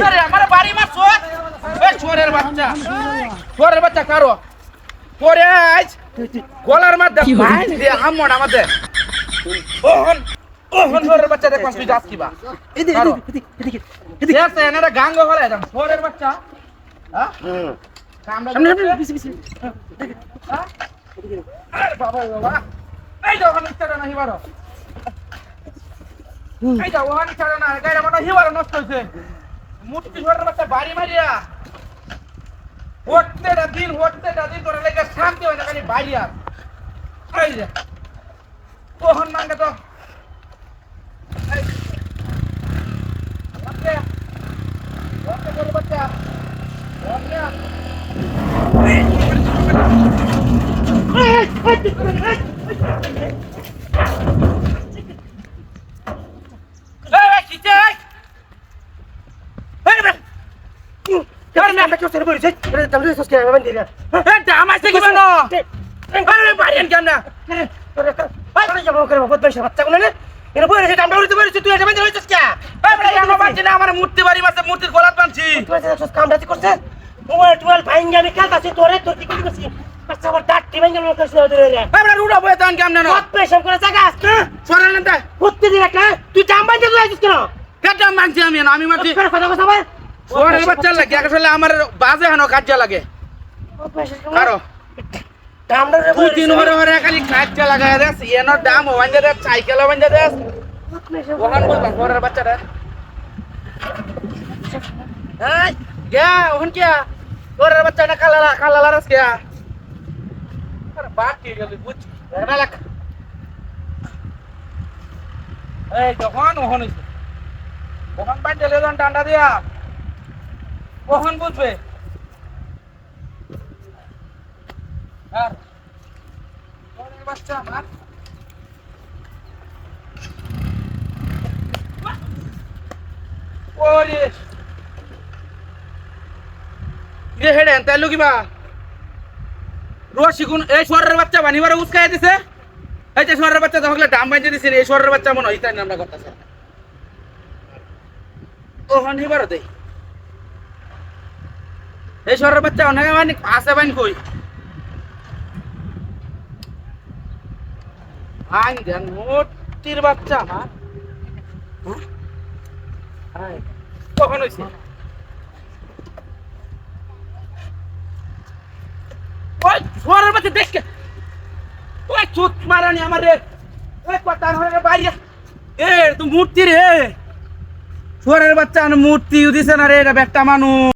আরে আমার বাড়ি মারছো এই চোরের বাচ্চা চোরের বাচ্চা কারো পরে আজ গলার মধ্যে বাইন দিয়ে আমন আমাদের ওহন ওহন চোরের বাচ্চা দেখো তুই যাস কিবা এদিকে এসে এনারা গাঙ্গ হলে একদম চোরের বাচ্চা হ্যাঁ সামনে পিছে পিছে হ্যাঁ বাবা বাবা এই দেখো নিচটা না হিবারো এই দেখো নিচটা না গায়রা মনে হিবারো নষ্ট হইছে মুটকি চোরের বাচ্চা বাড়ি মারিয়া ওটতে দিন তোরা লেগে শান্তি হয় না খালি বাড়ি আর এই যে ওহন মাঙ্গে তো ওকে ওকে চোরের বাচ্চা ওকে মূর্তি বাড়ি মাসে মূর্তির গলাত বানছি আমি মারছি আমার বাজে হানো কাজে লাগে কারো তুই দিন হরে হরে খালি কাজে লাগায় দেস এনো দাম ওয়াঞ্জা দেস সাইকেল ওয়াঞ্জা দেস ওখান বলবা ঘরের বাচ্চারা এই গয়া ওখান কিয়া ঘরের বাচ্চাটা কালালা রাস কিয়া আরে বাকি গেলি বুঝ এরালাক এই যখন ওখান হইছে ওখান বাইতে লেজন ডান্ডা দিয়া ওখান বুঝবে আর ঘরের বাচ্চা আমার ওরে রে হেডে তাই লুকিবা রশি কোন এই শহরের বাচ্চা বানিবারে উস্কাই দিছে এই যে শহরের বাচ্চা তাহলে ডাম বাইতে দিছে এই শহরের বাচ্চা মনে হইতাই না আমরা করতেছে ওখান হিবারে দেই এই শহরের বাচ্চা অনেক মানে আছে বাইন কই আই দেন মোটির বাচ্চা আমার হ্যাঁ কখন হইছে ওই শহরের বাচ্চা দেখকে ওই চুত মারানি আমারে ওই কথা হয়ে বাইরে এ তুই মূর্তি রে শহরের বাচ্চা মূর্তি দিছে না রে এটা একটা মানুষ